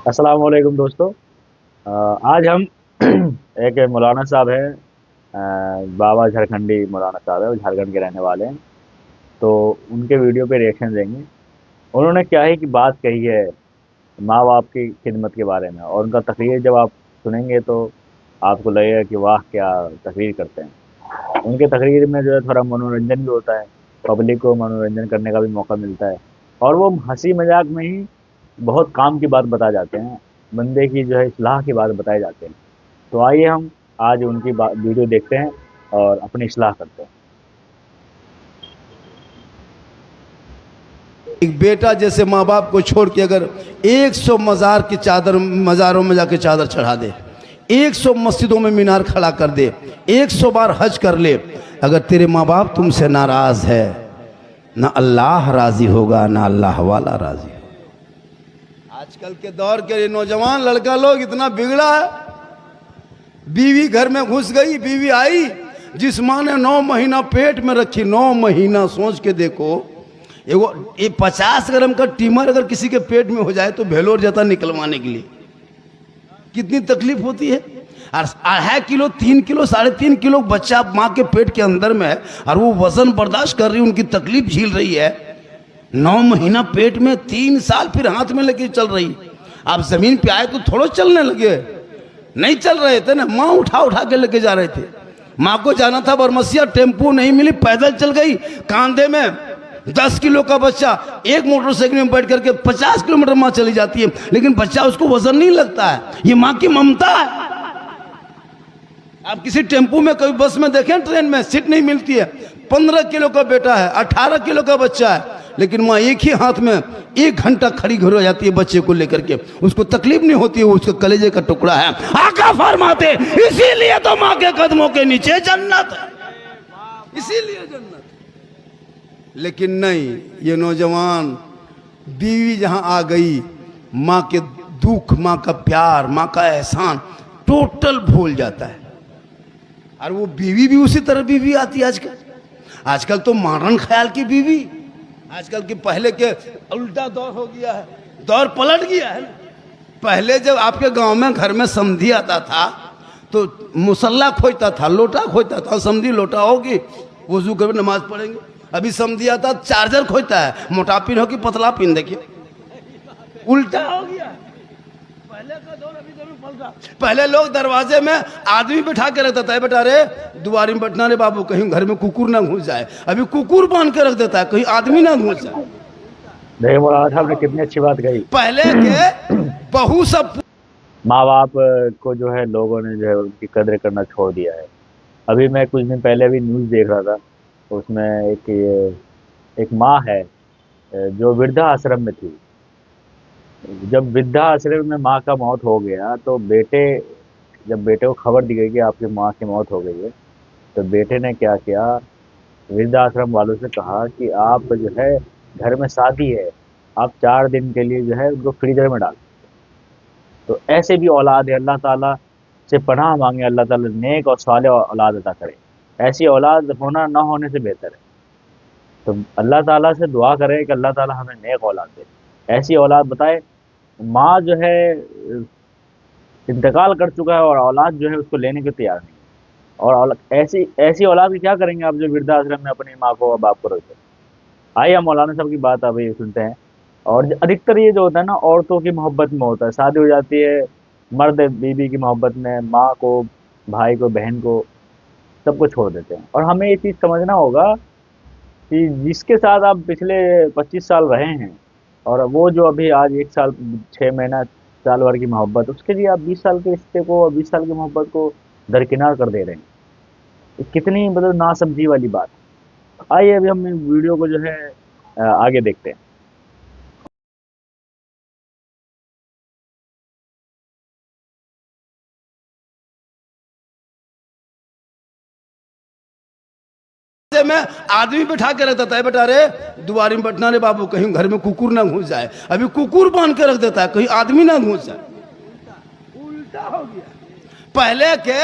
अस्सलाम वालेकुम दोस्तों। आज हम एक मौलाना साहब हैं। बाबा झारखंडी मौलाना साहब है, वो झारखंड के रहने वाले हैं। तो उनके वीडियो पे रिएक्शन देंगे। उन्होंने क्या ही की बात कही है माँ बाप की खिदमत के बारे में, और उनका तकरीर जब आप सुनेंगे तो आपको लगेगा कि वाह क्या तकरीर करते हैं। उनके तकरीर में जो है थोड़ा मनोरंजन भी होता है, पब्लिक को मनोरंजन करने का भी मौका मिलता है। और वो हंसी मजाक में ही बहुत काम की बात बता जाते हैं, बंदे की जो है इस्लाह की बात बताए जाते हैं। तो आइए हम आज उनकी वीडियो देखते हैं और अपनी इस्लाह करते हैं। एक बेटा जैसे माँ बाप को छोड़ के अगर 100 मज़ार की चादर, मज़ारों में जाके चादर चढ़ा दे, 100 मस्जिदों में मीनार खड़ा कर दे, 100 बार हज कर ले, अगर तेरे माँ बाप तुमसे नाराज़ है, ना अल्लाह राज़ी होगा ना अल्लाह वाला राज़ी होगा। आजकल के दौर के नौजवान लड़का लोग इतना बिगड़ा है। बीवी घर में घुस गई, बीवी आई, जिस माँ ने 9 महीना पेट में रखी, 9 महीना, सोच के देखो। ये 50 ग्राम का टीमर अगर किसी के पेट में हो जाए तो भेलोर जाता निकलवाने के लिए कितनी तकलीफ होती है। और 2.5 किलो, 3 किलो, 3.5 किलो बच्चा माँ के पेट के अंदर में है, और वो वजन बर्दाश्त कर रही है, उनकी तकलीफ झेल रही है। 9 महीना पेट में, 3 साल फिर हाथ में लेके चल रही। आप जमीन पे आए तो थोड़ा चलने लगे, नहीं चल रहे थे ना, माँ उठा उठा के लेके जा रहे थे। माँ को जाना था बरमसिया, टेम्पो नहीं मिली, पैदल चल गई। कांधे में 10 किलो का बच्चा एक मोटरसाइकिल में बैठ करके 50 किलोमीटर माँ चली जाती है, लेकिन बच्चा उसको वजन नहीं लगता है। ये माँ की ममता है। आप किसी टेम्पो में, कभी बस में देखें, ट्रेन में सीट नहीं मिलती है। 15 किलो का बेटा है, 18 किलो का बच्चा है, लेकिन माँ एक ही हाथ में 1 घंटा खड़ी घर हो जाती है बच्चे को लेकर के। उसको तकलीफ नहीं होती है, वो उसके कलेजे का टुकड़ा है। आका फरमाते इसीलिए तो माँ के कदमों के नीचे जन्नत है, इसीलिए जन्नत। लेकिन नहीं, ये नौजवान बीवी जहां आ गई, माँ के दुख, माँ का प्यार, माँ का एहसान टोटल भूल जाता है। और वो बीवी भी उसी तरह बीवी आती है आजकल। आजकल तो मॉडर्न ख्याल की बीवी, आजकल के पहले के उल्टा दौर हो गया है, दौर पलट गया है। पहले जब आपके गांव में घर में समधी आता था तो मुसल्ला खोजता था, लोटा खोजता था, समधी लोटा होगी, वजू कर नमाज पढ़ेंगे। अभी समझी आता चार्जर खोजता है, मोटा पिन हो कि पतला पिन, देखिए उल्टा हो गया। पहले का दौर अभी दौर पलटा। पहले लोग दरवाजे में आदमी बिठा के रखता था, बेटा रे दुआरी में बैठना रे बाबू, कहीं घर में कुकुर ना घुस जाए। अभी कुकुर बांध के रख देता है, कहीं आदमी ना घुस जाए। देखिए मौलाना साहब ने कितनी अच्छी बात कही। पहले के बहू सब, माँ बाप को जो है लोगों ने जो है उनकी कदर करना छोड़ दिया है। अभी मैं कुछ दिन पहले भी न्यूज़ देख रहा था, उसमें एक माँ है जो वृद्धा आश्रम में थी। जब वृद्धा आश्रम में माँ का मौत हो गया तो जब बेटे को खबर दी गई कि आपकी माँ की मौत हो गई है, तो बेटे ने क्या किया, वृद्धा आश्रम वालों से कहा कि आप जो है घर में शादी है, आप 4 दिन के लिए जो है उनको फ्रीजर में डाल। तो ऐसे भी औलाद है, अल्लाह ताला से पनाह मांगे, अल्लाह ताला नेक और साले औलाद अता करे। ऐसी औलाद होना ना होने से बेहतर है। तो अल्लाह ताला से दुआ करें कि अल्लाह ताला हमें नेक औलाद दे, ऐसी औलाद बताए। माँ जो है इंतकाल कर चुका है और औलाद जो है उसको लेने के तैयार नहीं। और ऐसी ऐसी औलाद की क्या करेंगे आप जो वृद्धाश्रम में अपनी माँ को और बाप को रखते। आइए हम मौलाना साहब की बात अभी सुनते हैं। और अधिकतर ये जो होता है ना, औरतों की मोहब्बत में होता है, शादी हो जाती है, मर्द बीवी की मोहब्बत में माँ को, भाई को, बहन को, सबको छोड़ देते हैं। और हमें ये चीज़ समझना होगा कि जिसके साथ आप पिछले 25 साल रहे हैं, और वो जो अभी आज 1 साल 6 महीना साल भर की मोहब्बत, उसके लिए आप 20 साल के रिश्ते को और 20 साल की मोहब्बत को दरकिनार कर दे रहे हैं। ये कितनी मतलब नासमझी वाली बात है। आइए अभी हम इस वीडियो को जो है आगे देखते हैं। में आदमी बिठा के रखता था, बेटा रे दुआरी में बैठना रे बाबू, कहीं घर में कुकुर ना घुस जाए। अभी कुकुर बांध के रख देता है, कहीं आदमी ना घुस जाए। उल्टा हो गया। पहले के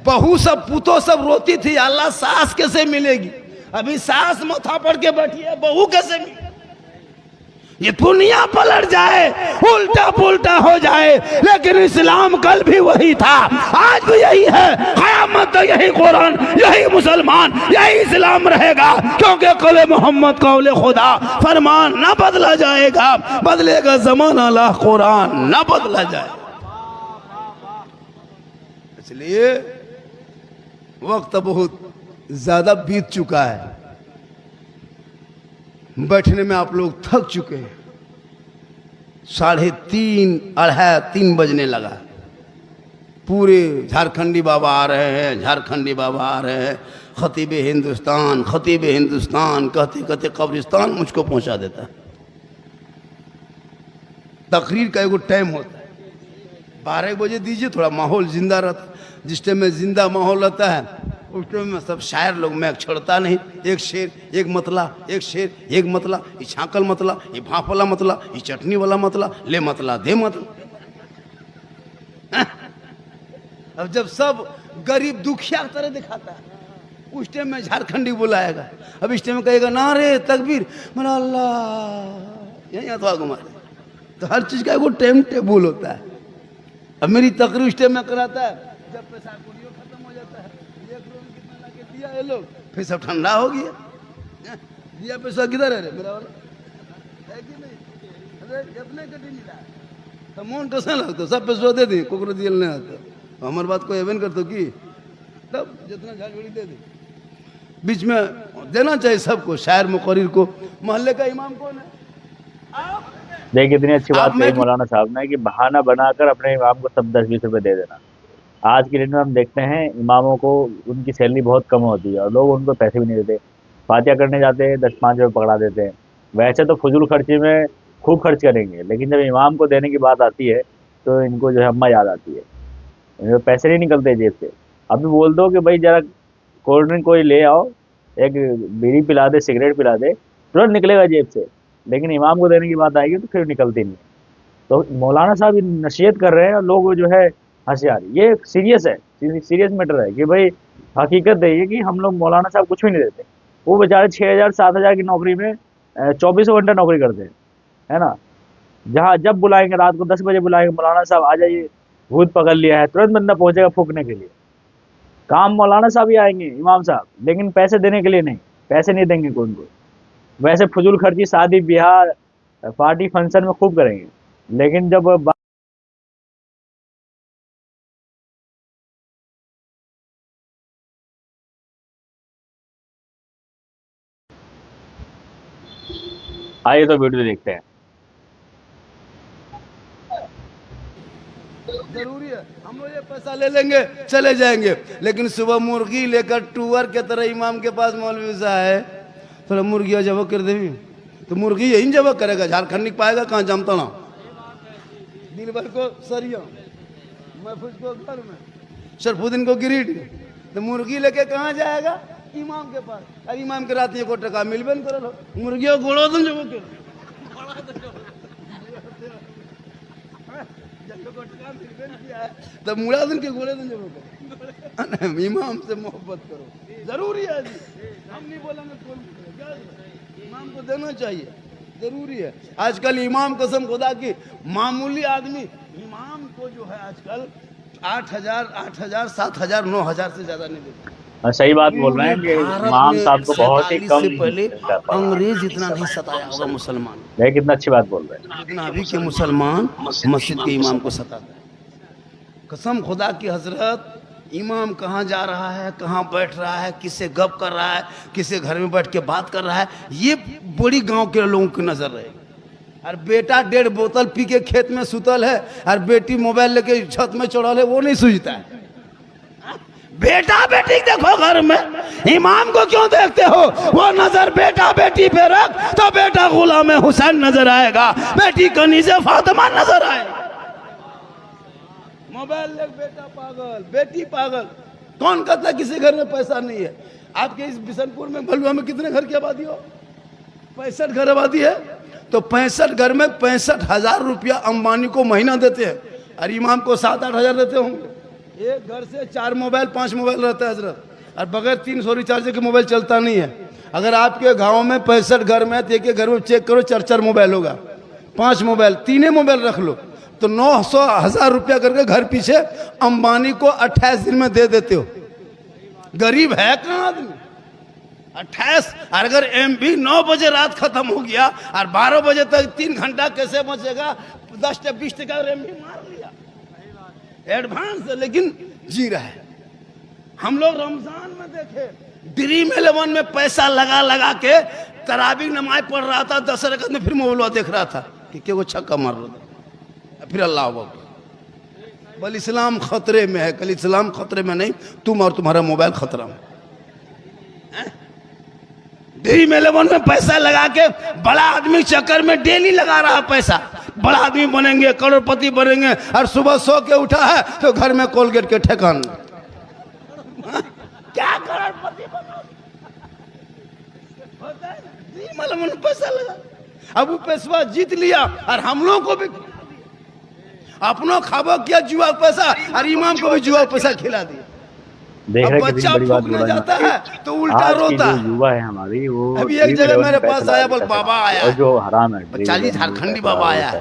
बहू सब, पुतो सब रोती थी, अल्लाह सास कैसे मिलेगी। अभी सास माथा पड़ के बैठी है, बहू कैसे मिलेगी। ये दुनिया पलट जाए, उल्टा पुल्टा हो जाए, लेकिन इस्लाम कल भी वही था, आज भी यही है, क़यामत तक यही कुरान, यही मुसलमान, यही इस्लाम रहेगा, क्योंकि कौले मोहम्मद कौले खुदा, फरमान ना बदला जाएगा, बदलेगा ज़माना ला कुरान ना बदला जाए। इसलिए वक्त बहुत ज्यादा बीत चुका है, बैठने में आप लोग थक चुके हैं। 3:30 3 बजने लगा, पूरे झारखंडी बाबा आ रहे हैं, झारखंडी बाबा आ रहे हैं, खतीब हिंदुस्तान, खतीब हिंदुस्तान कहते कहते कब्रिस्तान मुझको पहुंचा देता है। तकरीर का एगो टाइम होता है, 12 बजे दीजिए, थोड़ा माहौल जिंदा रहता है। जिस टाइम में जिंदा माहौल रहता है उस टाइम में सब शायर लोग मैक छोड़ता नहीं, एक शेर एक मतला, एक शेर एक मतला, ये छाकल मतला, ये भाप वाला मतला, ये चटनी वाला मतला, ले मतला दे मतला। अब जब सब गरीब दुखिया की तरह दिखाता है, उस टाइम में झारखंडी बुलाएगा। अब इस टाइम में कहेगा नारे तकबीर, मेरा अल्लाह, यही अथवा घुमा दे। तो हर चीज का एगो टाइम टेबल होता है। अब मेरी तकरीर उस टाइम में कराता है जब पैसा कुड़ियों खत्म हो जाता है, कितना लाके दिया ये लोग, फिर सब ठंडा हो गया, दिया पैसा किधर है रे मेरा वाला, है कि नहीं? अरे कितने कटी मिला तो मन कैसा लगता, सब पैसा दे दी, कोकरो दियल नहीं आता, हमार बात को एवन कर तो की, तब जितना झाड़झूड़ी दे दी। बीच में देना चाहिए सबको, शायर मुकर्रिर को, मोहल्ले का इमाम कौन है? देखिए कितनी अच्छी बात कही मौलाना साहब ने कि बहाना बनाकर अपने इमाम को सब 10-20 रुपए दे देना। आज के दिन में हम देखते हैं इमामों को उनकी सैलरी बहुत कम होती है और लोग उनको पैसे भी नहीं देते, फातिहा करने जाते हैं 10-5 रुपये पकड़ा देते हैं। वैसे तो फजूल खर्चे में खूब खर्च करेंगे, लेकिन जब इमाम को देने की बात आती है तो इनको जो है अम्मा याद आती है, इनमें पैसे नहीं निकलते जेब से। अभी बोल दो कि भाई जरा कोल्ड ड्रिंक कोई ले आओ, एक बीड़ी पिला दे, सिगरेट पिला दे, तुरंत निकलेगा जेब से, लेकिन इमाम को देने की बात आएगी तो फिर निकलती नहीं। तो मौलाना साहब नसीहत कर रहे हैं और लोग जो है होशियार, ये सीरियस है, सीरियस मैटर है कि भाई हकीकत है ये कि हम लोग मौलाना साहब कुछ भी नहीं देते। वो बेचारे 6,000-7,000 की नौकरी में 24 घंटा नौकरी करते हैं, है ना। जहाँ जब बुलाएंगे, रात को 10 बजे बुलाएंगे, मौलाना साहब आ जाइए, भूत पकड़ लिया है, तुरंत बंदा पहुंचेगा फूकने के लिए। काम मौलाना साहब ही आएंगे, इमाम साहब, लेकिन पैसे देने के लिए नहीं, पैसे नहीं देंगे कोई उनको। वैसे फजूल खर्ची शादी ब्याह पार्टी फंक्शन में खूब करेंगे, लेकिन जब आइए तो वीडियो देखते हैं। जरूरी है, हम लोग ये पैसा ले लेंगे चले जाएंगे, लेकिन सुबह मुर्गी लेकर टूअर के तरह इमाम के पास मौलवी साहब है, थोड़ा मुर्गियाँ जब कर देवी तो मुर्गी यही जब करेगा, झारखंडी पाएगा कहाँ जमता ना, दिन भर को सरिया, महफूज को घर में, शरफुद्दीन को गिरिडीह, तो मुर्गी लेके कहाँ जाएगा? इमाम के पास। अरे इमाम के रात 1 टका मिलबे न करल, मुर्गिया गोड़ो दन जब के तब मुड़ा दिन के गोड़े दन जब के इमाम से मोहब्बत करो, जरूरी है जी। हम नहीं बोलेंगे कौन, इमाम को देना चाहिए, जरूरी है। आजकल इमाम कसम खुदा की मामूली आदमी इमाम को जो है आजकल 8,000 7,000 9,000 से ज्यादा नहीं देते। सही बात बोल रहे हैं कि इमाम साहब को बहुत ही कम पहले अंग्रेज इतना नहीं सताया होगा मुसलमान, है, कितना अच्छी बात बोल रहे हैं, जितना अभी के मुसलमान मस्जिद के इमाम को सताता है। कसम खुदा की हजरत, इमाम कहाँ जा रहा है, कहाँ बैठ रहा है, किससे गप कर रहा है, किससे घर में बैठ के बात कर रहा है, ये बड़ी गांव के लोगों की नजर रहेगी। और बेटा 1.5 बोतल पी के खेत में सुतल है और बेटी मोबाइल लेके छत में चढ़ल है, वो नहीं सूझता है। बेटा बेटी देखो घर में, इमाम को क्यों देखते हो? वो नजर बेटा बेटी पे रख तो बेटा गुलाम हुसैन नजर आएगा, बेटी कनीज़े फातिमा नजर आएगा। मोबाइल ले बेटा पागल, बेटी पागल। कौन कहता किसी घर में पैसा नहीं है? आपके इस बिशनपुर में भलुआ में कितने घर की आबादी हो? 65 घर आबादी है, तो 65 घर में 65,000 रुपया अंबानी को महीना देते हैं और इमाम को 7-8 हजार देते होंगे। एक घर से 4 मोबाइल 5 मोबाइल रहता है हजरत, और बगैर 300 रिचार्ज के मोबाइल चलता नहीं है। अगर आपके गांव में 65 घर में तो एक घर में चेक करो 4-4 मोबाइल होगा। 5 मोबाइल, 3 मोबाइल रख लो तो 900,000 रुपया करके घर पीछे अंबानी को 28 दिन में दे देते हो। गरीब है कहाँ आदमी? 28। और अगर एमबी 9 बजे रात खत्म हो गया और 12 बजे तक 3 घंटा कैसे बचेगा? 10 या 20 टका एमबी मार लिया एडवांस, लेकिन जी रहा है। हम लोग रमजान में देखे ड्रीम 11 में पैसा लगा लगा के तरावी नमाज पढ़ रहा था, 10 रकत में फिर मोबाइल देख रहा था कि क्या वो छक्का मार रहा था, फिर अल्लाह अकबर। बल इस्लाम खतरे में है, कल इस्लाम खतरे में नहीं, तुम और तुम्हारा मोबाइल खतरा में। ड्रीम 11 में पैसा लगा के बड़ा आदमी चक्कर में डेली लगा रहा पैसा, बड़ा आदमी बनेंगे, करोड़पति बनेंगे, और सुबह सो के उठा है तो घर में कोलगेट के ठेकान। क्या करोड़पति बनो? ड्रीम 11 में पैसा लगा, अब वो पैसा जीत लिया और हम लोगों को भी अपनों खाबो किया जुआ पैसा, और इमाम को भी जुआ पैसा खिला दिया। देख रहे बच्चा फूकने जाता है तो उल्टा रोता है। युवा है हमारी वो। अभी एक जगह मेरे पास आया, बोल बाबा आया, और जो हराम है 40 झारखंडी बाबा आया,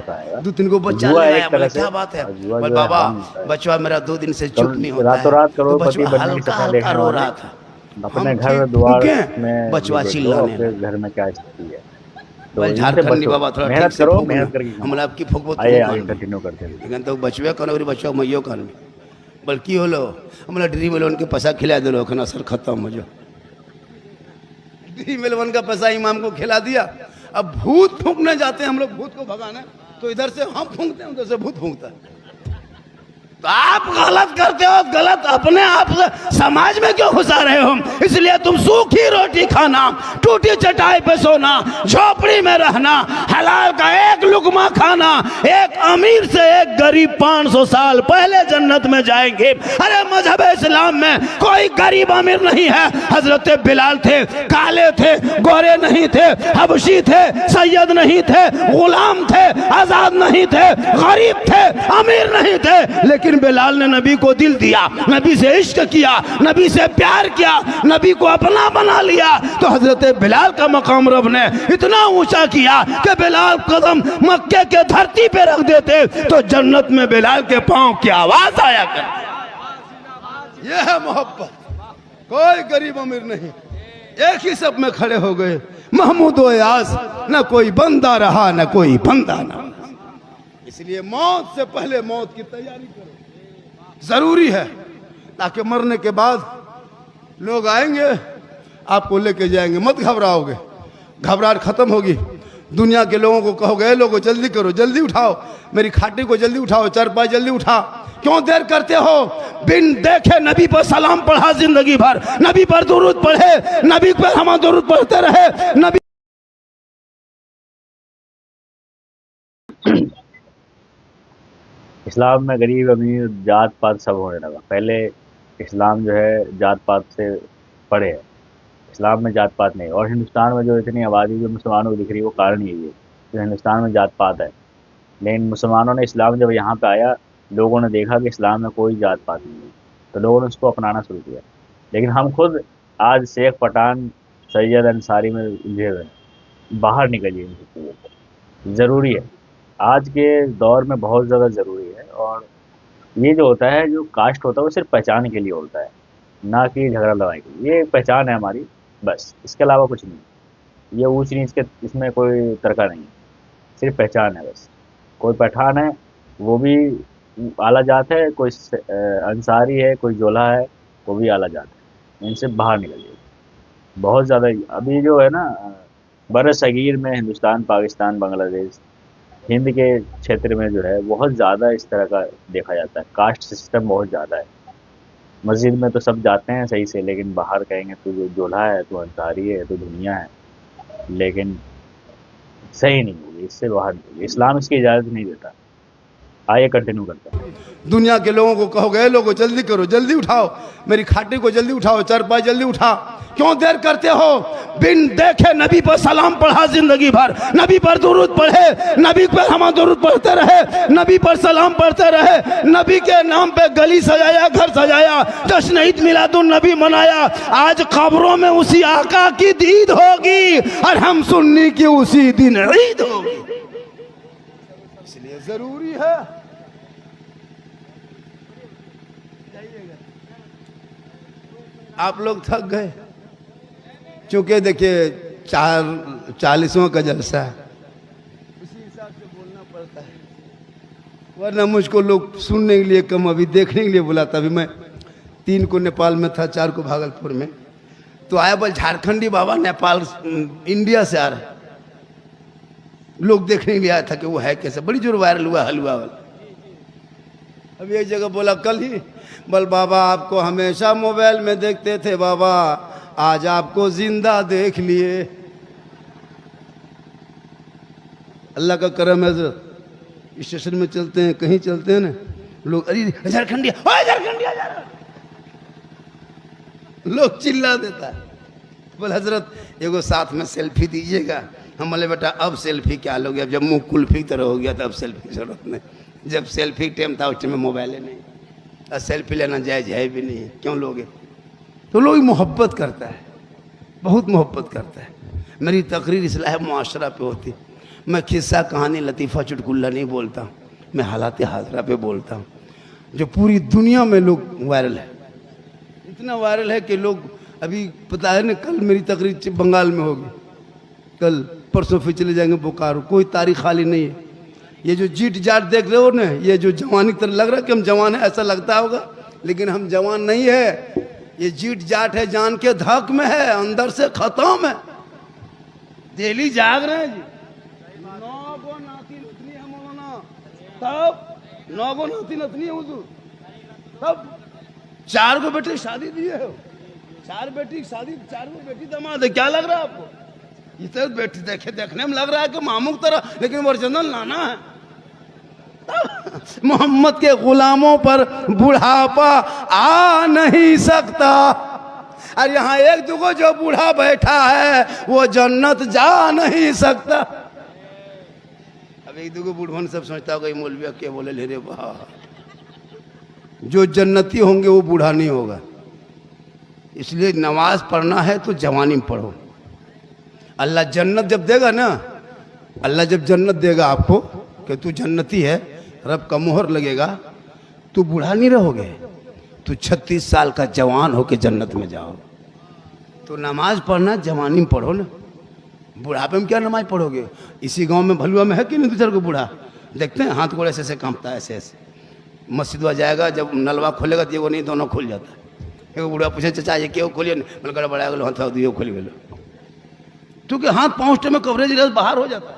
2-3 को बच्चा ले आया, बोले क्या बात है? बोल बाबा बच्चा मेरा 2 दिन से चुप नहीं होता है, रातों रात करोड़पति बनने का सपना रो रहा था। अपने घर द्वार में बचवा चिल्लाने, घर में क्या स्थिति है? तो झारखंडी बाबा थोड़ा मेहनत करो, मेहनत करके हम आपकी फूक कंटिन्यू करते हैं, लेकिन तो बचवे कौन और बचवा मैयो कौन बल्कि होलो हमारा ड्रीम 11 के पैसा खिला दे लो, खाना सर खत्म हो जाओ। ड्रीम 11 का पैसा इमाम को खिला दिया। अब भूत फूंकने जाते हैं हम लोग, भूत को भगाने, तो इधर से हम फूंकते हैं, उधर से भूत फूंकता है। तो आप गलत करते हो, गलत अपने आप समाज में क्यों घुसा रहे हो? इसलिए तुम सूखी रोटी खाना, टूटी चटाई पे सोना, झोपड़ी में रहना, हलाल का एक लुकमा खाना, एक अमीर से एक गरीब 500 साल पहले जन्नत में जाएंगे। अरे मजहब इस्लाम में कोई गरीब अमीर नहीं है। हजरत बिलाल थे, काले थे, गोरे नहीं थे, हबशी थे, सैयद नहीं थे, गुलाम थे, आजाद नहीं थे, गरीब थे, अमीर नहीं थे, लेकिन बिलाल ने नबी को दिल दिया, नबी से इश्क किया, नबी से प्यार किया, नबी को अपना बना लिया। तो हजरत बिलाल का मकाम रब ने इतना ऊंचा किया कि बिलाल कदम मक्के के धरती पे रख देते तो जन्नत में बिलाल के पांव की आवाज आया कर। यह है मोहब्बत, कोई गरीब अमीर नहीं, एक ही सब में खड़े हो गए। महमूद यास, न कोई बंदा रहा न कोई बंदा ना। इसलिए मौत से पहले मौत की तैयारी करो, जरूरी है, ताकि मरने के बाद लोग आएंगे आपको लेके जाएंगे। मत घबराओगे, घबराहट खत्म होगी। दुनिया के लोगों को कहोगे लोगों जल्दी करो, जल्दी उठाओ, मेरी खाटी को जल्दी उठाओ, चारपाई जल्दी उठा, क्यों देर करते हो? बिन देखे नबी पर सलाम पढ़ा जिंदगी भर, नबी पर दुरूद पढ़े, नबी पर हम दुरूद पढ़ते रहे। नबी इस्लाम में गरीब अमीर जात पात सब होने लगा। पहले इस्लाम जो है जात पात से परे है, इस्लाम में जात पात नहीं। और हिंदुस्तान में जो इतनी आबादी जो मुसलमानों को दिख रही है वो कारण यही है कि हिंदुस्तान में जात पात है। लेकिन मुसलमानों ने इस्लाम जब यहाँ पे आया, लोगों ने देखा कि इस्लाम में कोई जात पात नहीं है, तो लोगों ने उसको अपनाना शुरू किया। लेकिन हम खुद आज शेख पठान सैयद अंसारी में उलझे हुए हैं, बाहर निकलिए इन चीज़ों से। ज़रूरी है, आज के दौर में बहुत ज़्यादा ज़रूरी है। और ये जो होता है, जो कास्ट होता है, वो सिर्फ पहचान के लिए होता है, ना कि झगड़ा लड़ाई के लिए। ये पहचान है हमारी, बस, इसके अलावा कुछ नहीं। ये ऊँच नीच के इसमें कोई तर्का नहीं है, सिर्फ पहचान है बस। कोई पठान है वो भी आला जात है, कोई अंसारी है, कोई जोला है वो भी आला जात है। इनसे बाहर निकलिए। बहुत ज़्यादा अभी जो है ना बर सगीर में हिंदुस्तान, पाकिस्तान, बांग्लादेश, हिंद के क्षेत्र में जो है बहुत ज़्यादा इस तरह का देखा जाता है। कास्ट सिस्टम बहुत ज़्यादा है। मस्जिद में तो सब जाते हैं सही से, लेकिन बाहर कहेंगे तो जो जोला है, तो अंसारी है, तो दुनिया है, लेकिन सही नहीं होगी, इससे बाहर नहीं होगी। इस्लाम इसकी इजाज़त नहीं देता। आइए कंटिन्यू करते हैं। दुनिया के लोगों को कहोगे लोगों जल्दी करो, जल्दी उठाओ, मेरी खाटी को जल्दी उठाओ, चारपाई जल्दी उठा, क्यों देर करते हो? बिन देखे नबी पर सलाम पढ़ा जिंदगी भर, नबी पर दुरूद पढ़े, नबी पर हम दुरूद पढ़ते रहे, नबी पर सलाम पढ़ते रहे, नबी के नाम पे गली सजाया, घर सजाया, जश्न ईद मिलादुन नबी मनाया। आज खबरों में उसी आका की ईद होगी और हम सुन्नी की उसी दिन ईद होगी। जरूरी है। आप लोग थक गए, क्योंकि देखिए 40वां का जलसा है, उसी हिसाब से बोलना पड़ता है, वरना मुझको लोग सुनने के लिए कम, अभी देखने के लिए बुलाता। अभी मैं 3 को नेपाल में था, 4 को भागलपुर में, तो आया बोल झारखंडी बाबा नेपाल इंडिया से आ रहा है, लोग देखने के लिए आया था कि वो है कैसे, बड़ी जोर वायरल हुआ हलवा वाला। अभी एक जगह बोला कल ही, बोल बाबा आपको हमेशा मोबाइल में देखते थे बाबा, आज आपको जिंदा देख लिए। अल्लाह का करम है, स्टेशन में चलते हैं, कहीं चलते हैं ना, लोग अरे झारखंडिया, ओए झारखंडिया जा रहा, लोग चिल्ला देता है। बोल हजरत एगो साथ में सेल्फी दीजिएगा। हम बोले बेटा अब सेल्फी क्या लोगे, अब जब मुंह कुल्फी तरह हो गया तो अब सेल्फी की जरूरत नहीं, जब सेल्फी टाइम था उस टाइम में मोबाइल नहीं, और सेल्फी लेना जायज है भी नहीं, क्यों लोगे। तो लोग मोहब्बत करता है, बहुत मोहब्बत करता है। मेरी तकरीर इस्लाह मुआशरा पे होती, मैं किस्सा कहानी लतीफ़ा चुटकुल्ला नहीं बोलता, मैं हालात हाजरा पे बोलता हूँ, जो पूरी दुनिया में लोग वायरल है, इतना वायरल है कि लोग, अभी पता है ना कल मेरी तकरीर बंगाल में होगी, कल परसों फिर चले जाएंगे बोकारो, कोई तारीख खाली नहीं है। ये जो जीट जाट देख रहे हो ना, ये जो जवानी तरह लग रहा है कि हम जवान है ऐसा लगता होगा, लेकिन हम जवान नहीं है, ये जीट जाट है, जान के धक में है, अंदर से खत्म है, डेली जाग रहे हैं जी। 9 गो नाती नतनी है मौलाना, तब 9 गो नाती नतनी है हुजूर, तब 4 को बेटे शादी दिए हो, 4 बेटी शादी, 4 को बेटी दामाद है, क्या लग रहा है आपको। इसे बेटी देखने में लग रहा है कि मामू की तरह, लेकिन ओरिजिनल नाना है। मोहम्मद के गुलामों पर बुढ़ापा आ नहीं सकता, और यहाँ एक दुगो जो बूढ़ा बैठा है वो जन्नत जा नहीं सकता। अब एक दुगो बूढ़ों सब सोचता होगा मौलविया क्या बोले ले रे वाह, जो जन्नती होंगे वो बूढ़ा नहीं होगा। इसलिए नमाज पढ़ना है तो जवानी में पढ़ो। अल्लाह जन्नत जब देगा ना, अल्लाह जब जन्नत देगा आपको कि तू जन्नती है, रब का मोहर लगेगा, तू बूढ़ा नहीं रहोगे, तू 36 साल का जवान होके जन्नत में जाओ। तो नमाज पढ़ना जवानी में पढ़ो ना, बुढ़ापे में क्या नमाज पढ़ोगे। इसी गांव में भलुआ में है कि नहीं दूसरे को बूढ़ा, देखते हैं हाथ गोड़े ऐसे ऐसे कांपता है, ऐसे ऐसे। मस्जिद में जाएगा, जब नलवा खोलेगा तो एगो नहीं दोनों खुल जाता है। एगो बूढ़ा पूछे चाचा ये क्यों खोलिए, बोले गड़बड़ा गलो हाथ दियो खोल गलो, क्योंकि हाथ पहुँचते में कवरेज बाहर हो जाता है।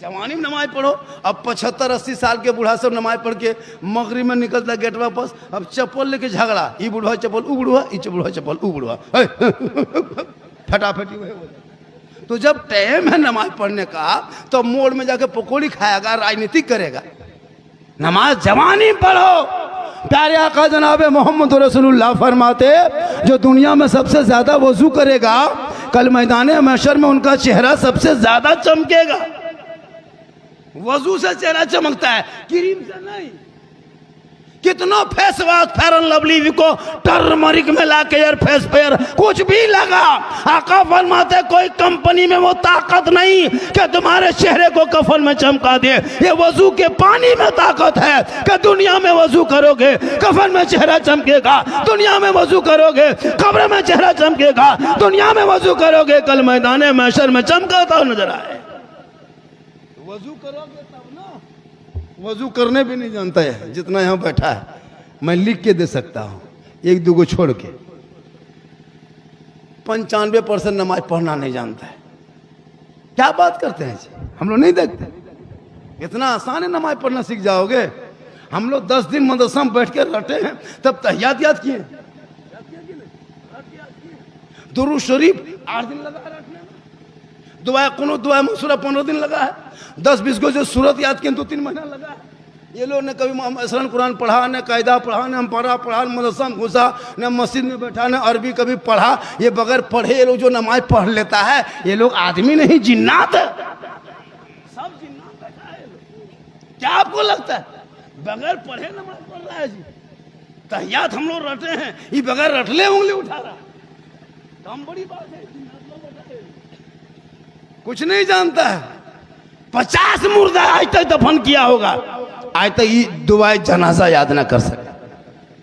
जवानी में नमाज पढ़ो। अब 75-80 साल के बूढ़ा सब नमाज पढ़ के मगरिब में निकलता गेट वापस, अब चप्पल लेके झगड़ा, ये बूढ़ा चप्पल ऊ बूढ़ा, ये बूढ़ा चप्पल ऊ बूढ़ा, फटाफटी वही हो जाता। तो जब टाइम है नमाज पढ़ने का तो मोड़ में जाके पकौड़ी खाएगा, राजनीति करेगा। नमाज जवानी पढ़ो। प्यारे आका जनाब मोहम्मद रसूलुल्लाह फरमाते, जो दुनिया में सबसे ज्यादा वजू करेगा कल मैदान महशर में उनका चेहरा सबसे ज्यादा चमकेगा। वजू से चेहरा चमकता है, क्रीम से नहीं। कितना face wash fair and lovely को टर्मरिक में लाके यार फेस फेयर कुछ भी लगा, आका फरमाते कोई कंपनी में वो ताकत नहीं कि तुम्हारे चेहरे को कफन में चमका दे। ये वजू के पानी में ताकत है कि दुनिया में वजू करोगे कफन में चेहरा चमकेगा, दुनिया में वजू करोगे कब्र में चेहरा चमकेगा, दुनिया में वजू करोगे कल मैदान महशर में चमकाता हुआ नजर आए। वजू करोगे तब ना, वजू करने भी नहीं जानता है जितना यहाँ बैठा है। मैं लिख के दे सकता हूँ, एक दो को छोड़ के 95% नमाज पढ़ना नहीं जानता है। क्या बात करते हैं जी, हम लोग नहीं देखते। इतना आसान है नमाज पढ़ना सीख जाओगे। हम लोग 10 दिन मदरसा में बैठ के रटे हैं, तब तहियात याद किए, दुरूद शरीफ 8 दिन लगा रटने में, दुआ कुनूत दुआ मंसूरा 15 दिन लगा है, 10-20 को जो सूरत याद किए 2-3 महीना लगा है। ये लोग ने कभी असरन कुरान पढ़ा, न कायदा पढ़ा, न पढ़ा, मदरसा में घुसा, न मस्जिद में बैठा, न अरबी कभी पढ़ा। ये बगैर पढ़े ये लोग जो नमाज पढ़ लेता है, ये लोग आदमी नहीं जिन्नात है, सब जिन्नात बैठा है। क्या आपको लगता है बगैर पढ़े नमाज पढ़ रहा है जी? तहियात हम लोग रटे हैं, ये बगैर रटले उंगली उठा रहा, काम बड़ी बात है। कुछ नहीं जानता है। 50 मुर्दा आज तक दफन किया होगा, आज तक ये दुआए जनाजा याद ना कर सके।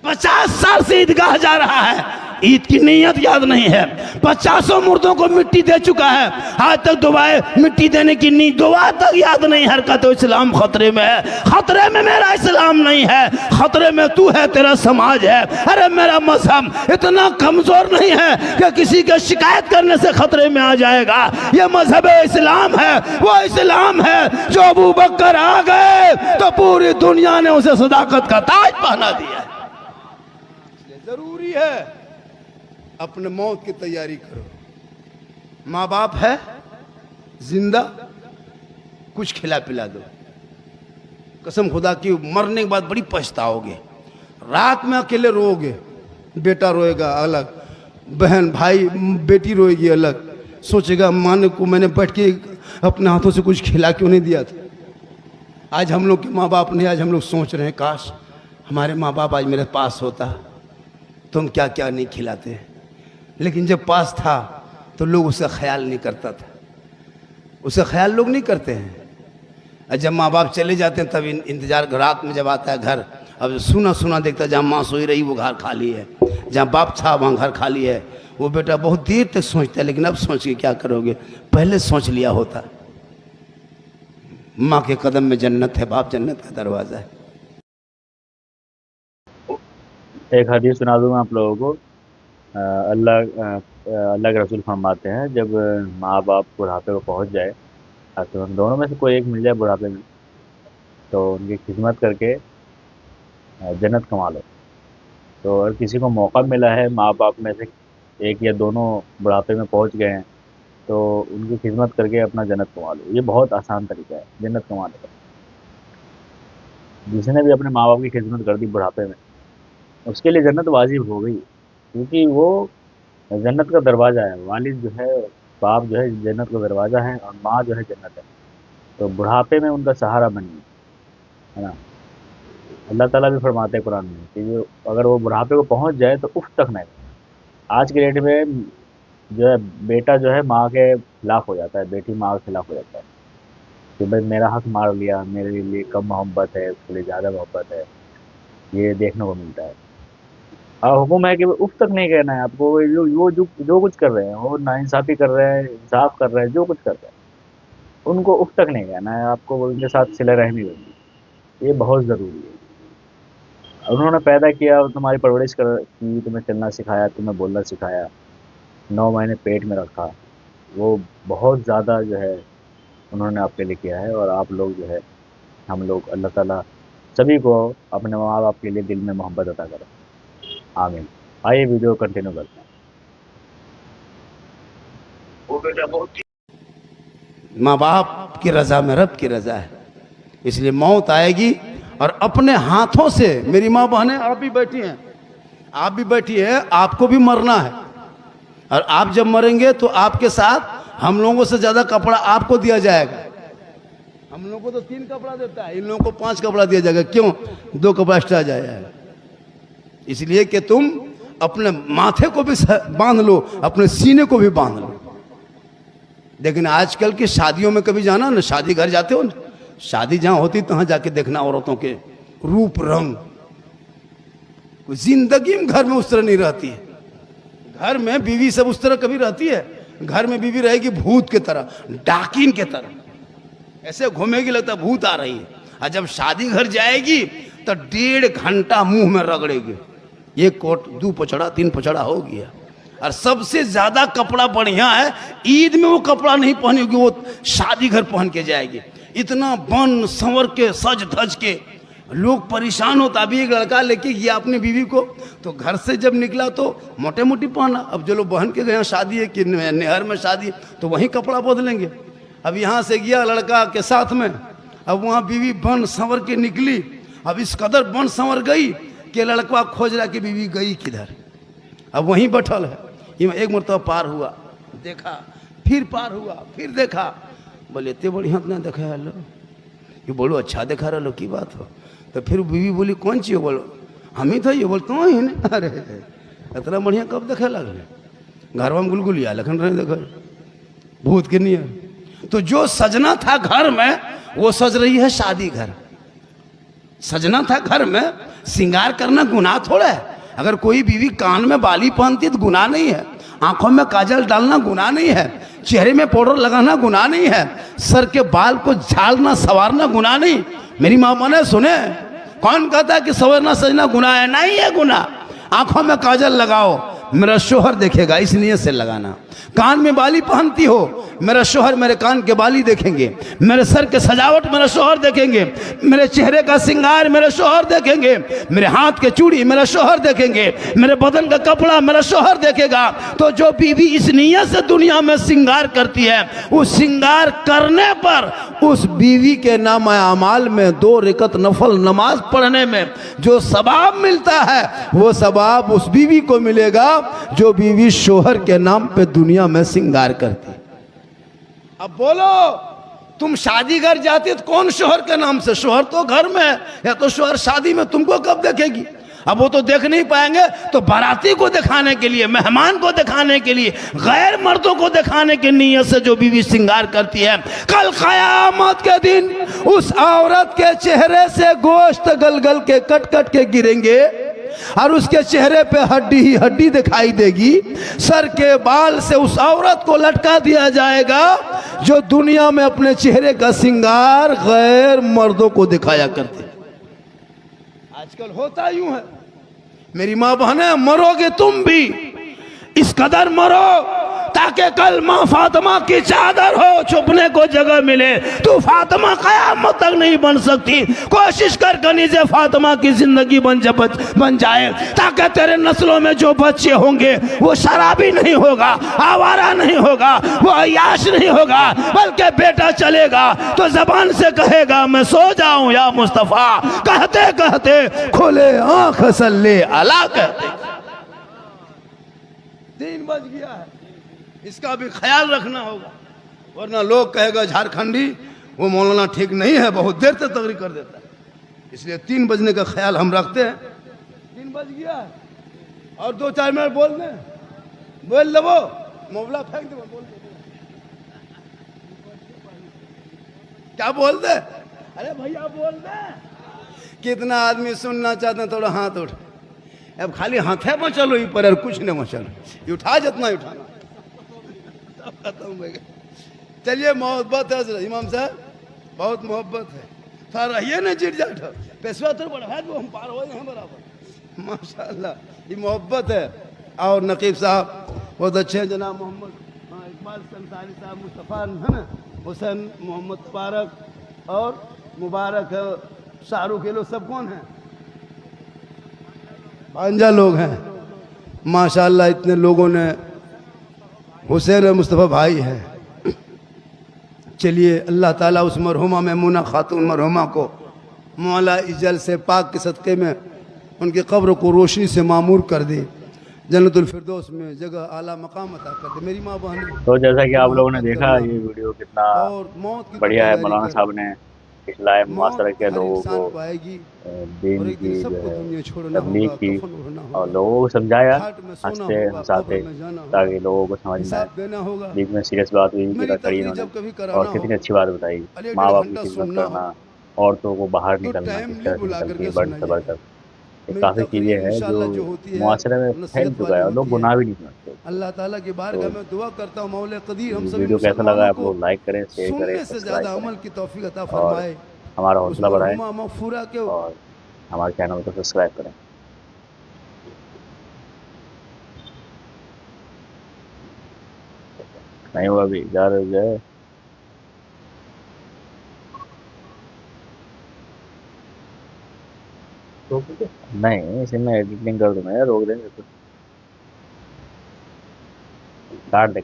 50 साल से ईदगाह जा रहा है, ईद की नीयत याद नहीं है। 50 मुर्दों को मिट्टी दे चुका है, आज तक दुआए मिट्टी देने की नी दुआ तक याद नहीं है। तो इस्लाम खतरे में है, खतरे में मेरा इस्लाम नहीं है, खतरे में तू है, तेरा समाज है। अरे मेरा मजहब इतना कमजोर नहीं है कि किसी के शिकायत करने से खतरे में आ जाएगा। ये मजहब इस्लाम है, वो इस्लाम है जो अबू बकर आ गए तो पूरी दुनिया ने उसे सदाकत का ताज पहना दिया। जरूरी है अपने मौत की तैयारी करो। माँ बाप है जिंदा, कुछ खिला पिला दो। कसम खुदा की मरने के बाद बड़ी पछताओगे। रात में अकेले रोओगे, बेटा रोएगा अलग, बहन भाई बेटी रोएगी अलग, सोचेगा माँ को मैंने बैठ के अपने हाथों से कुछ खिला क्यों नहीं दिया था। आज हम लोग के माँ बाप ने, आज हम लोग सोच रहे हैं काश हमारे माँ बाप आज मेरे पास होता तो हम क्या क्या नहीं खिलाते। लेकिन जब पास था तो लोग उसका ख्याल नहीं करता था, उसका ख्याल लोग नहीं करते हैं। और जब माँ बाप चले जाते हैं तब इंतजार, रात में जब आता है घर, अब सुना सुना देखता है जहाँ माँ सोई रही वो घर खाली है, जहाँ बाप था वहाँ घर खाली है। वो बेटा बहुत देर तक सोचता है, लेकिन अब सोच के क्या करोगे, पहले सोच लिया होता। माँ के कदम में जन्नत है, बाप जन्नत का दरवाज़ा है। एक हदीस सुना दूंगा आप लोगों को। अल्लाह के रसूल फरमाते हैं, जब माँ बाप बुढ़ापे को पहुंच जाए, तो हम दोनों में से कोई एक मिल जाए बुढ़ापे में, तो उनकी खिदमत करके जन्नत कमा लो। तो अगर किसी को मौका मिला है, माँ बाप में से एक या दोनों बुढ़ापे में पहुंच गए हैं, तो उनकी खिदमत करके अपना जन्नत कमा लो। ये बहुत आसान तरीका है जन्नत कमाने का। जिसने भी अपने माँ बाप की खिदमत कर दी बुढ़ापे में, उसके लिए जन्नत वाजिब हो गई, क्योंकि वो जन्नत का दरवाज़ा है। वालिद जो है, बाप जो है जन्नत का दरवाज़ा है, और माँ जो है जन्नत है। तो बुढ़ापे में उनका सहारा बनिए, है ना। अल्लाह ताला भी फरमाते हैं कुरान में कि जो अगर वो बुढ़ापे को पहुंच जाए तो उफ तक नहीं। आज के डेट में जो है बेटा जो है माँ के खिलाफ हो जाता है, बेटी माँ के खिलाफ हो जाता है कि भाई मेरा हक मार लिया, मेरे लिए कम मोहब्बत है, उसके लिए ज़्यादा मोहब्बत है। ये देखने को मिलता है। और हुक्म है कि उफ तक नहीं कहना है आपको। जो कुछ कर रहे हैं, वो नाइंसाफ़ी कर रहे हैं, इंसाफ कर रहे हैं, जो कुछ कर रहे हैं, उनको उफ तक नहीं कहना है आपको। उनके साथ सिले रहमी होगी, ये बहुत ज़रूरी है। उन्होंने पैदा किया, तुम्हारी परवरिश की, तुम्हें चलना सिखाया, तुम्हें बोलना सिखाया, 9 महीने पेट में रखा, वो बहुत ज़्यादा जो है उन्होंने आपके लिए किया है। और आप लोग जो है, हम लोग, अल्लाह ताला सभी को अपने माँ बाप के लिए दिल में मोहब्बत अता करें, आमीन। आइए वीडियो कंटिन्यू करते हैं। माँ बाप की रज़ा में रब की रज़ा है, इसलिए मौत आएगी और अपने हाथों से। मेरी माँ बहनें, आप भी बैठी हैं, आप भी बैठी हैं, आपको भी मरना है। और आप जब मरेंगे तो आपके साथ हम लोगों से ज़्यादा कपड़ा आपको दिया जाएगा। हम लोगों को तो 3 कपड़ा देता है, इन लोगों को 5 कपड़ा दिया जाएगा। क्यों? 2 कपड़ा एक्स्ट्रा जाएगा, इसलिए कि तुम अपने माथे को भी बांध लो, अपने सीने को भी बांध लो। लेकिन आजकल की शादियों में कभी जाना ना, शादी घर जाते हो ना, शादी जहाँ होती तहाँ जाके देखना औरतों के रूप रंग। जिंदगी में घर में उस तरह नहीं रहती है। घर में बीवी सब उस तरह कभी रहती है? घर में बीवी रहेगी भूत के तरह, डाकिन के तरह, ऐसे घूमेगी, लगता भूत आ रही है। और जब शादी घर जाएगी तो 1.5 घंटा मुंह में रगड़ेगी, 1 कोट 2 पचड़ा 3 पचड़ा हो गया। और सबसे ज्यादा कपड़ा बढ़िया है, ईद में वो कपड़ा नहीं पहनेगी, वो शादी घर पहन के जाएगी। इतना बन संवर के सज धज के लोग परेशान होता। अभी एक लड़का लेके गया अपनी बीवी को, तो घर से जब निकला तो मोटे मोटी पहना। अब जो लोग बहन के गए शादी है कि नहर में शादी, तो वहीं कपड़ा बदलेंगे। अब यहाँ से गया लड़का के साथ में, अब वहाँ बीवी बन संवर के निकली। अब इस कदर बन संवर गई कि लड़का खोज रहा कि बीवी गई किधर। अब वहीं बैठल है। एक मरतबा पार हुआ, देखा, फिर पार हुआ, फिर देखा। बोले इतने बढ़िया अपना देखा है लो, ये बोलो अच्छा देखा रहा लो, की बात हो। तो फिर बीवी बोली कौन चीज? बोलो हम ही था। ये बोल तो ही नहीं। अरे इतना बढ़िया कब देखे लगले? घर में गुलगुलिया लखन रहे देखो, भूत के नहीं है। तो जो सजना था घर में वो सज रही है शादी घर। सजना था घर में, श्रृंगार करना गुनाह थोड़ा है। अगर कोई बीवी कान में बाली पहनती है तो गुनाह नहीं है, आंखों में काजल डालना गुनाह नहीं है, चेहरे में पाउडर लगाना गुनाह नहीं है, सर के बाल को झाड़ना संवारना गुनाह नहीं। मेरी माँ ने सुने, कौन कहता है कि संवरना सजना गुनाह है? नहीं है गुनाह। आंखों में काजल लगाओ, मेरा शोहर देखेगा, इस नियत से लगाना। कान में बाली पहनती हो, मेरा शोहर मेरे कान के बाली देखेंगे, मेरे सर के सजावट मेरा शोहर देखेंगे, मेरे चेहरे का श्रृंगार मेरे शोहर देखेंगे, मेरे हाथ के चूड़ी मेरा शोहर देखेंगे, मेरे बदन का कपड़ा मेरा शोहर देखेगा। तो जो बीवी इस नियत से दुनिया में श्रृंगार करती है, उस श्रृंगार करने पर उस बीवी के नाम अमाल में 2 रकअत नफल नमाज पढ़ने में जो सवाब मिलता है, वो सवाब उस बीवी को मिलेगा जो बीवी शोहर के नाम पे दुनिया में श्रृंगार करती। अब बोलो, तुम शादी घर जाती तो कौन शोहर के नाम से? शोहर तो घर में है, या तो शोहर शादी में, तुमको कब देखेगी? अब वो तो देख नहीं पाएंगे, तो बाराती को दिखाने के लिए, मेहमान को दिखाने के लिए, गैर मर्दों को दिखाने की नीयत से जो बीवी श्रृंगार करती है, कल क़यामत के दिन उस औरत के चेहरे से गोश्त गल गल के कट कट के गिरेंगे और उसके चेहरे पे हड्डी ही हड्डी दिखाई देगी। सर के बाल से उस औरत को लटका दिया जाएगा जो दुनिया में अपने चेहरे का श्रृंगार गैर मर्दों को दिखाया करते। आजकल होता यूं है। मेरी माँ बहने, मरोगे तुम भी, इस कदर मरो ताकि कल माँ फातिमा की चादर हो, छुपने को जगह मिले। तू फातिमा क़यामत तक नहीं बन सकती। कोशिश कर कनीज़े फातिमा की जिंदगी बन जाए, ताकि तेरे नस्लों में जो बच्चे होंगे वो शराबी नहीं होगा, आवारा नहीं होगा, वो अय्याश नहीं होगा, बल्कि बेटा चलेगा तो जबान से कहेगा मैं सो जाऊं या मुस्तफ़ा, कहते कहते खोले आंख सल्ले अला कहते। 3 बज गया है, इसका भी ख्याल रखना होगा, वरना लोग कहेगा झारखंडी वो मौलाना ठीक नहीं है, बहुत देर तक तकरीर कर देता है। इसलिए 3 बजने का ख्याल हम रखते हैं। 3 बज गया है और 2-4 मिनट बोल दे, बोल दो, मोबला फेंक दे, बोल दे। क्या बोल दे? अरे भैया बोल दे। कितना आदमी सुनना चाहते हैं? थोड़ा हाथ उठ। अब खाली हाथे में चलो, ही पर कुछ नहीं मचलो, उठा जितना उठाना। चलिए, मोहब्बत है इमाम साहब, बहुत मोहब्बत है। थोड़ा रहिए ना चिट जाट, पेशवा तो बढ़ा है, वो हम पार हो हैं बराबर। माशाल्लाह, ये मोहब्बत है। और नकीब साहब बहुत अच्छे हैं, जनाब मोहम्मद इकबाल संसारी साहब, मुस्तफ़ा है ना, हुसैन मोहम्मद फारक और मुबारक है, शाहरुख, ये लोग सब कौन हैं? भांजा लोग हैं माशाल्लाह। इतने लोगों ने, हुसैन और मुस्तफ़ा भाई है। चलिए, अल्लाह ताला उस मरहुमा मैमुना खातून मरहुमा को मौला इजल से पाक के सदक़े में उनकी कब्र को रोशनी से मामूर कर दे, जन्नतुल फिरदौस में जगह आला मकाम अता कर दे। मेरी माँ बहन, तो जैसा कि आप लोगों ने देखा, ये वीडियो कितना बढ़िया है। मौलाना साहब ने इस्लाह मुआसरा के लोगों को दीन की तबलीग की और लोगों को समझाया, हंसते हंसाते, ताकि लोगों को समझ में आए। बीच में सीरियस बात हुई करी उन्होंने, और कितनी अच्छी बात बताई, माँ बाप की खिदमत करना, औरतों को बाहर निकलना, किस तरह से निकलती है बढ़ से बढ़कर, ये काफ़ी चीज़ें हैं जो मुआशरे में फैल चुका है और लोग गुनाह भी नहीं समझते। अल्लाह ताला की बारगाह में दुआ करता हूं, मौला कदीर हम सभी वीडियो कैसा लगा आप लोग लाइक करें, शेयर करें, सब्सक्राइब अमल की तौफीक अता फरमाए, हमारा हौसला बढ़ाएं मगफूरा के और हमारे चैनल को सब्सक्राइब करें। नहीं हुआ अभी, जा रहे हो नहीं, इसे मैं एडिटिंग कर दूंगा यार, रोक देंगे तो काट दे।